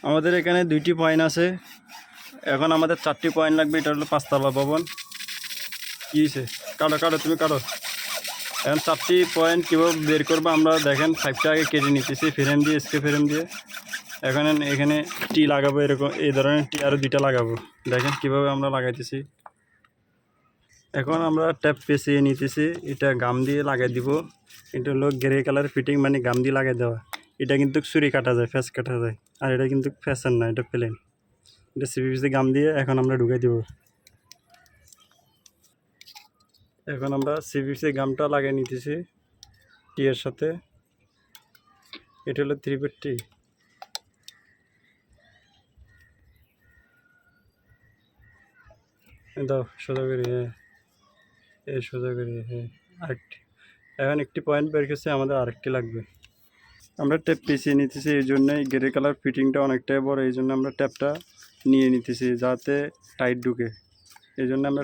আমাদের এখানে 2টি পয়েন্ট আছে। এখন আমাদের 4টি পয়েন্ট লাগবে। এটা হলো 5তলা ভবন। কী হয়েছে? কাটো কাটো, তুমি কাটো। এখন 4টি পয়েন্ট কীভাবে বের করবো আমরা দেখেন। 5টা আগে কেটে নিতেছি ফ্রেম দিয়ে, স্কে ফ্রেম দিয়ে। এখন এখানে টি লাগাবো, এরকম এই ধরনের টি আরও 2টা লাগাবো। দেখেন কীভাবে আমরা লাগাইতেছি। এখন আমরা ট্যাপ পেঁচিয়ে নিতেছি, এটা গাম দিয়ে লাগাই দিব। এটা হলো গ্রে কালার ফিটিং, মানে গাম দিয়ে লাগাই দেওয়া। এটা কিন্তু ছুরি কাটা যায়, ফ্যাস কাটা যায়। আর এটা কিন্তু ফ্যাশন না, এটা প্লেন। এটা সিপিপিসি গাম দিয়ে এখন আমরা ঢুকাই দিব। এখন আমরা সিপিপিসি গামটা লাগিয়ে নিতেছি টি এর সাথে। এটা হলো 3 টি। দাও সোজা করে, হ্যাঁ এই সোজা করে, হ্যাঁ আরেকটি। এখন একটি পয়েন্ট বের করছে, আমাদের আরেকটি লাগবে। আমরা ট্যাপ পিছিয়ে নিতেছি, এই জন্যই গ্রে কালার ফিটিংটা অনেকটাই বড়। এই জন্য আমরা ট্যাপটা নিয়ে নিতেছি যাতে টাইট ঢুকে। এই জন্য আমরা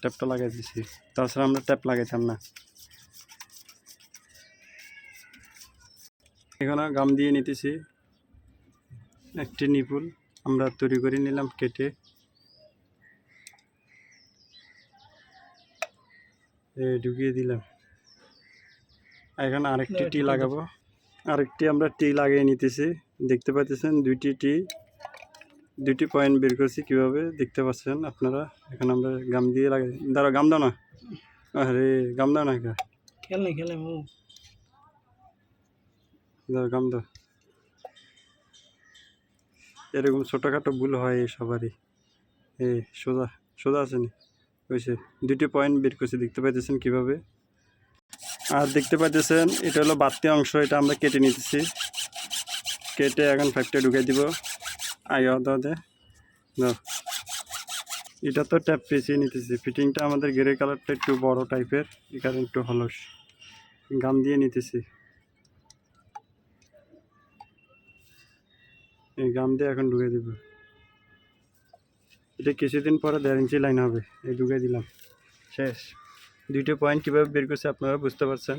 ট্যাপটা লাগাই দিছি, তাছাড়া আমরা ট্যাপ লাগাইতাম না। এখানে গাম দিয়ে নিতেছি একটি নিপুল আমরা তৈরি করে নিলাম কেটে। ঢুকিয়ে দিলাম। এখন আরেকটি টি লাগাবো। আরেকটি আমরা টি লাগিয়ে নিতেছি। দেখতে পাচ্ছেন 2টি পয়েন্ট বের করছি, কীভাবে দেখতে পাচ্ছেন আপনারা। এখন আমরা গাম দিয়ে লাগাই। দাঁড়া, গাম দাও না। আরে গাম দাও না, খেলে দাও, গাম দাও। এরকম ছোটোখাটো ভুল হয় সবারই। সোজা সোজা আছে নি হয়েছে। 2টি পয়েন্ট বের করছি, দেখতে পাইতেছেন কীভাবে। আর দেখতে পাইতেছেন এটা হলো বাড়তি অংশ, এটা আমরা কেটে নিতেছি। কেটে এখন 5টা ঢুকাই দিব। আগে দাও। এটা তো ট্যাপ পেঁচিয়ে নিতেছি। ফিটিংটা আমাদের গ্রে কালারটা একটু বড় টাইপের, এখানে একটু হলস। গাম দিয়ে নিতেছি, এই গাম দিয়ে এখন ঢুকে দিব। এটা কিছুদিন পরে 1.5 ইঞ্চি লাইন হবে। এই ঢুকে দিলাম, শেষ। 2টি পয়েন্ট কীভাবে বের করছে আপনারা বুঝতে পারছেন।